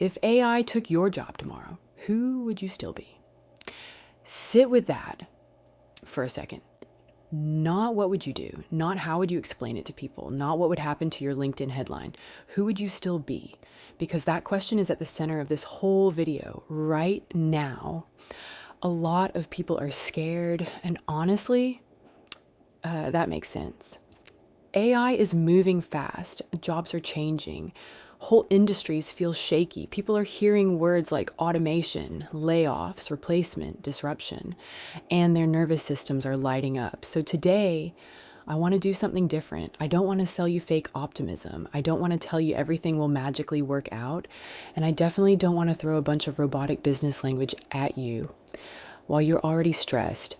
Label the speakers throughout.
Speaker 1: If AI took your job tomorrow, who would you still be? Sit with that for a second. Not what would you do, not how would you explain it to people, not what would happen to your LinkedIn headline. Who would you still be? Because that question is at the center of this whole video right now. A lot of people are scared, and honestly, that makes sense. AI is moving fast. Jobs are changing. Whole industries feel shaky. People are hearing words like automation, layoffs, replacement, disruption, and their nervous systems are lighting up. So today, I want to do something different. I don't want to sell you fake optimism. I don't want to tell you everything will magically work out. And I definitely don't want to throw a bunch of robotic business language at you while you're already stressed.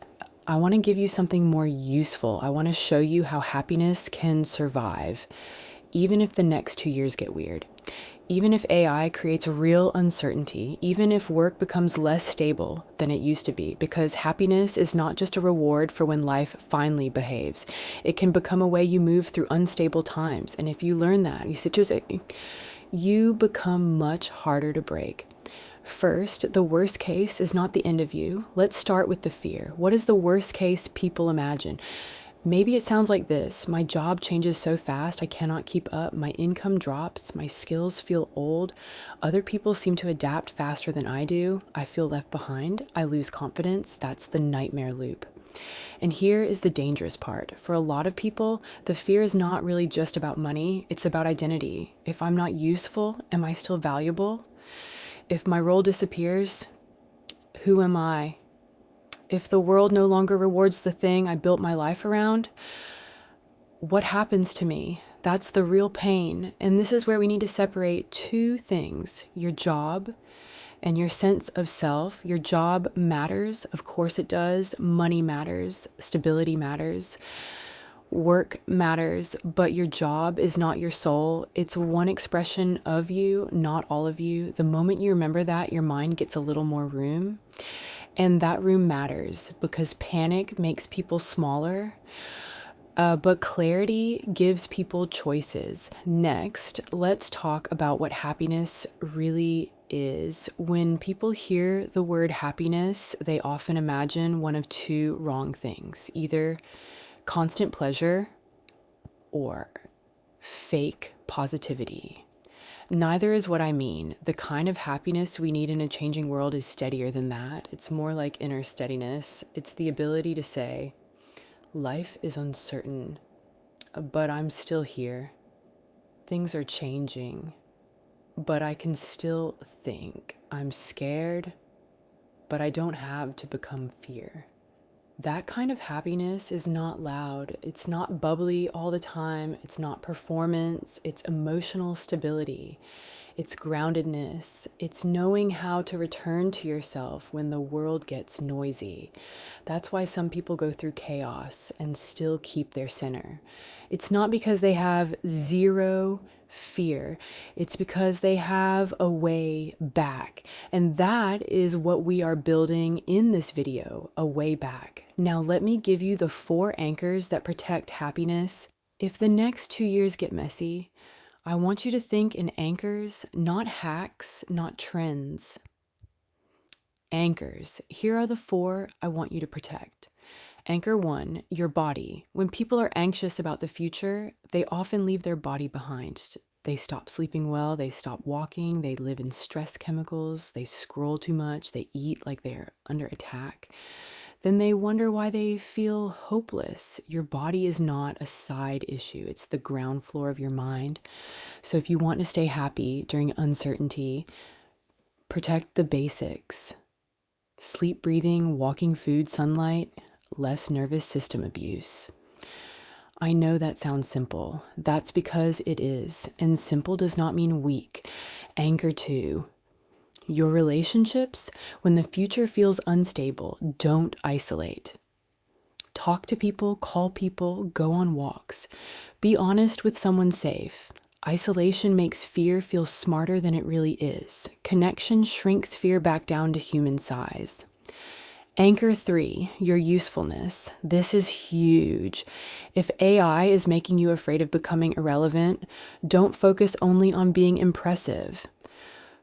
Speaker 1: I want to give you something more useful. I want to show you how happiness can survive, even if the next 2 years get weird. Even if AI creates real uncertainty, even if work becomes less stable than it used to be, because happiness is not just a reward for when life finally behaves. It can become a way you move through unstable times. And if you learn that, you become much harder to break. First, the worst case is not the end of you. Let's start with the fear. What is the worst case people imagine? Maybe it sounds like this. My job changes so fast, I cannot keep up. My income drops. My skills feel old. Other people seem to adapt faster than I do. I feel left behind. I lose confidence. That's the nightmare loop. And here is the dangerous part. For a lot of people, the fear is not really just about money. It's about identity. If I'm not useful, am I still valuable? If my role disappears, who am I? If the world no longer rewards the thing I built my life around, what happens to me? That's the real pain. And this is where we need to separate two things: your job and your sense of self. Your job matters. Of course it does. Money matters. Stability matters. Work matters, but your job is not your soul. It's one expression of you, not all of you. The moment you remember that, your mind gets a little more room. And that room matters because panic makes people smaller, but clarity gives people choices. Next, let's talk about what happiness really is. When people hear the word happiness, they often imagine one of two wrong things: either constant pleasure or fake positivity. Neither is what I mean. The kind of happiness we need in a changing world is steadier than that. It's more like inner steadiness. It's the ability to say, life is uncertain, but I'm still here. Things are changing, but I can still think. I'm scared, but I don't have to become fear. That kind of happiness is not loud. It's not bubbly all the time. It's not performance. It's emotional stability. It's groundedness. It's knowing how to return to yourself when the world gets noisy. That's why some people go through chaos and still keep their center. It's not because they have zero fear. It's because they have a way back. And that is what we are building in this video, a way back. Now let me give you the 4 anchors that protect happiness. If the next 2 years get messy, I want you to think in anchors, not hacks, not trends. Anchors. Here are the 4 I want you to protect. Anchor 1, your body. When people are anxious about the future, they often leave their body behind. They stop sleeping well, they stop walking, they live in stress chemicals, they scroll too much, they eat like they're under attack. Then they wonder why they feel hopeless. Your body is not a side issue. It's the ground floor of your mind. So if you want to stay happy during uncertainty, protect the basics. Sleep, breathing, walking, food, sunlight, less nervous system abuse. I know that sounds simple. That's because it is. And simple does not mean weak. Anchor 2. Your relationships, when the future feels unstable, don't isolate. Talk to people, call people, go on walks. Be honest with someone safe. Isolation makes fear feel smarter than it really is. Connection shrinks fear back down to human size. Anchor 3, your usefulness. This is huge. If AI is making you afraid of becoming irrelevant, don't focus only on being impressive.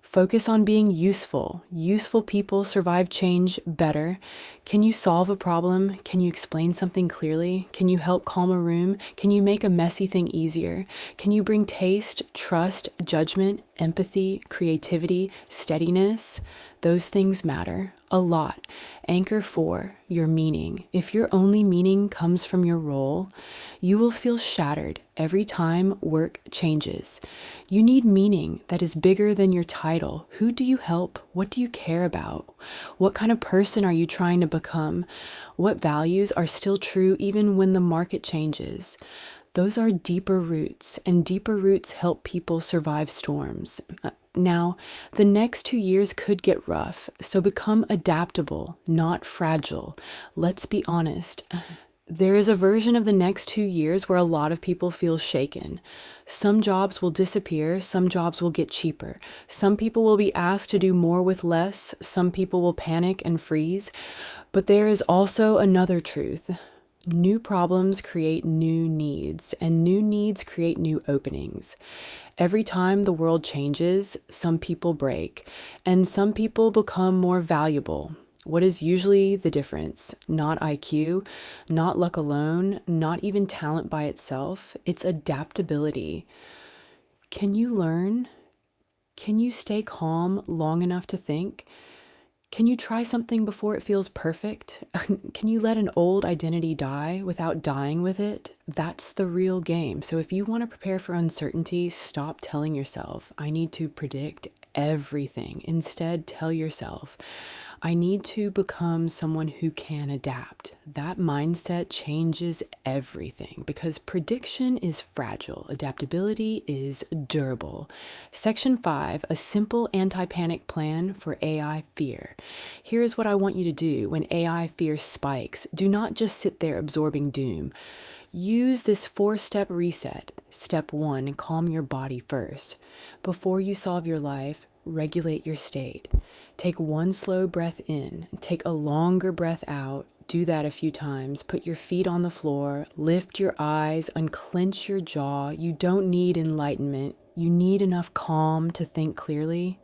Speaker 1: Focus on being useful. Useful people survive change better. Can you solve a problem? Can you explain something clearly? Can you help calm a room? Can you make a messy thing easier? Can you bring taste, trust, judgment, empathy, creativity, steadiness? Those things matter a lot. Anchor 4, your meaning. If your only meaning comes from your role, you will feel shattered every time work changes. You need meaning that is bigger than your title. Who do you help? What do you care about? What kind of person are you trying to become? What values are still true even when the market changes? Those are deeper roots, and deeper roots help people survive storms. Now, the next 2 years could get rough, so become adaptable, not fragile. Let's be honest. There is a version of the next 2 years where a lot of people feel shaken. Some jobs will disappear, some jobs will get cheaper. Some people will be asked to do more with less, some people will panic and freeze. But there is also another truth. New problems create new needs, and new needs create new openings. Every time the world changes, some people break, and some people become more valuable. What is usually the difference? Not IQ, not luck alone, not even talent by itself. It's adaptability. Can you learn? Can you stay calm long enough to think? Can you try something before it feels perfect? Can you let an old identity die without dying with it? That's the real game. So if you want to prepare for uncertainty, stop telling yourself, I need to predict everything. Instead, tell yourself, I need to become someone who can adapt. That mindset changes everything because prediction is fragile. Adaptability is durable. Section 5, a simple anti-panic plan for AI fear. Here's what I want you to do when AI fear spikes. Do not just sit there absorbing doom. Use this 4-step reset. Step 1, calm your body first. Before you solve your life, regulate your state. Take one slow breath in, take a longer breath out. Do that a few times. Put your feet on the floor, lift your eyes, unclench your jaw. You don't need enlightenment. You need enough calm to think clearly.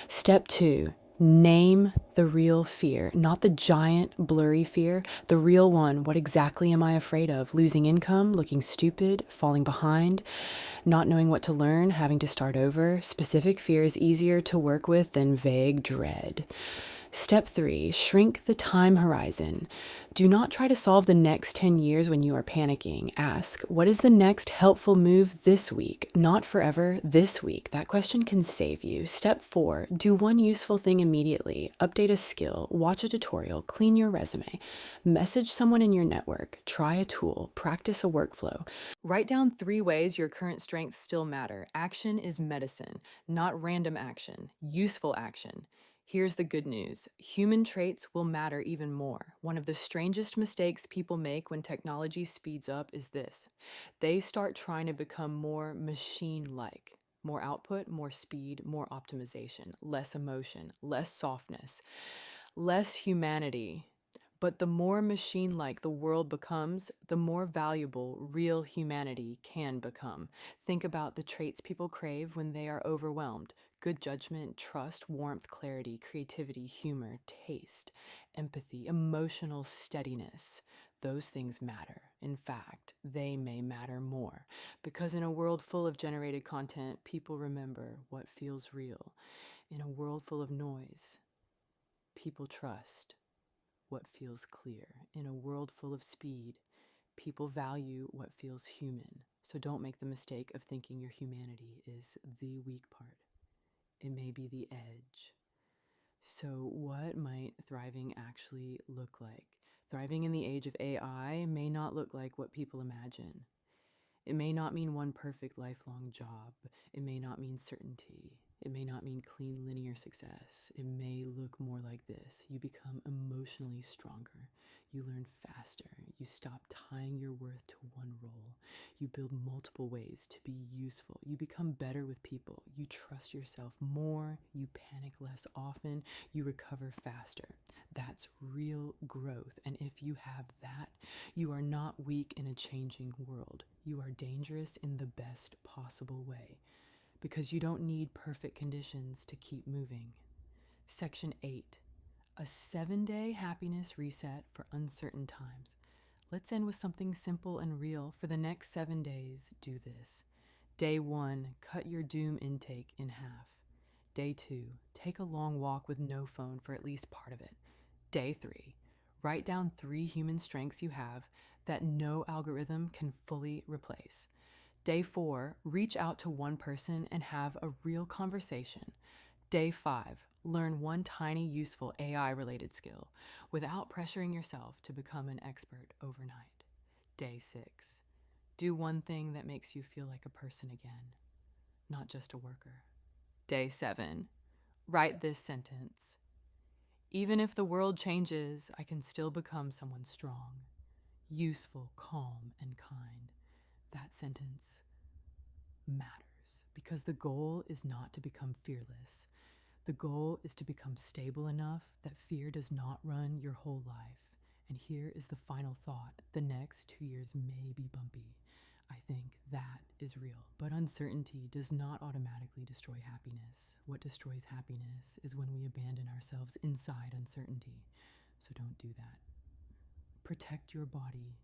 Speaker 1: Step 2, name the real fear, not the giant, blurry fear, the real one. What exactly am I afraid of? Losing income, looking stupid, falling behind, not knowing what to learn, having to start over. Specific fear is easier to work with than vague dread. Step 3, shrink the time horizon. Do not try to solve the next 10 years when you are panicking. Ask, what is the next helpful move this week? Not forever, this week. That question can save you. Step 4, do one useful thing immediately. Update a skill, watch a tutorial, clean your resume, message someone in your network, try a tool, practice a workflow. Write down 3 ways your current strengths still matter. Action is medicine, not random action, useful action. Here's the good news. Human traits will matter even more. One of the strangest mistakes people make when technology speeds up is this. They start trying to become more machine-like. More output, more speed, more optimization, less emotion, less softness, less humanity. But the more machine-like the world becomes, the more valuable real humanity can become. Think about the traits people crave when they are overwhelmed. Good judgment, trust, warmth, clarity, creativity, humor, taste, empathy, emotional steadiness. Those things matter. In fact, they may matter more. Because in a world full of generated content, people remember what feels real. In a world full of noise, people trust what feels clear. In a world full of speed, people value what feels human. So don't make the mistake of thinking your humanity is the weak part. It may be the edge. So what might thriving actually look like? Thriving in the age of AI may not look like what people imagine. It may not mean one perfect lifelong job. It may not mean certainty. It may not mean clean linear success. It may look more like this. You become emotionally stronger. You learn faster. You stop tying your worth to one role. You build multiple ways to be useful. You become better with people. You trust yourself more. You panic less often. You recover faster. That's real growth. And if you have that, you are not weak in a changing world. You are dangerous in the best possible way. because you don't need perfect conditions to keep moving. Section 8, a 7-day happiness reset for uncertain times. Let's end with something simple and real. For the next 7 days, do this. Day 1, cut your doom intake in half. Day 2, take a long walk with no phone for at least part of it. Day 3, write down 3 human strengths you have that no algorithm can fully replace. Day 4, reach out to one person and have a real conversation. Day 5, learn one tiny useful AI-related skill without pressuring yourself to become an expert overnight. Day 6, do one thing that makes you feel like a person again, not just a worker. Day 7, write this sentence. Even if the world changes, I can still become someone strong, useful, calm, and kind. That sentence matters because the goal is not to become fearless. The goal is to become stable enough that fear does not run your whole life. And here is the final thought. The next 2 years may be bumpy. I think that is real. But uncertainty does not automatically destroy happiness. What destroys happiness is when we abandon ourselves inside uncertainty. So don't do that. Protect your body.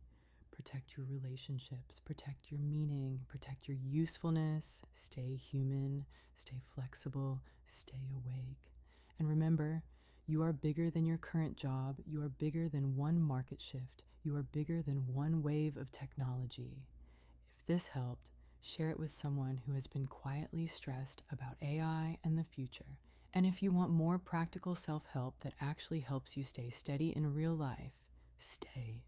Speaker 1: Protect your relationships, protect your meaning, protect your usefulness, stay human, stay flexible, stay awake. And remember, you are bigger than your current job. You are bigger than one market shift. You are bigger than one wave of technology. If this helped, share it with someone who has been quietly stressed about AI and the future. And if you want more practical self-help that actually helps you stay steady in real life, stay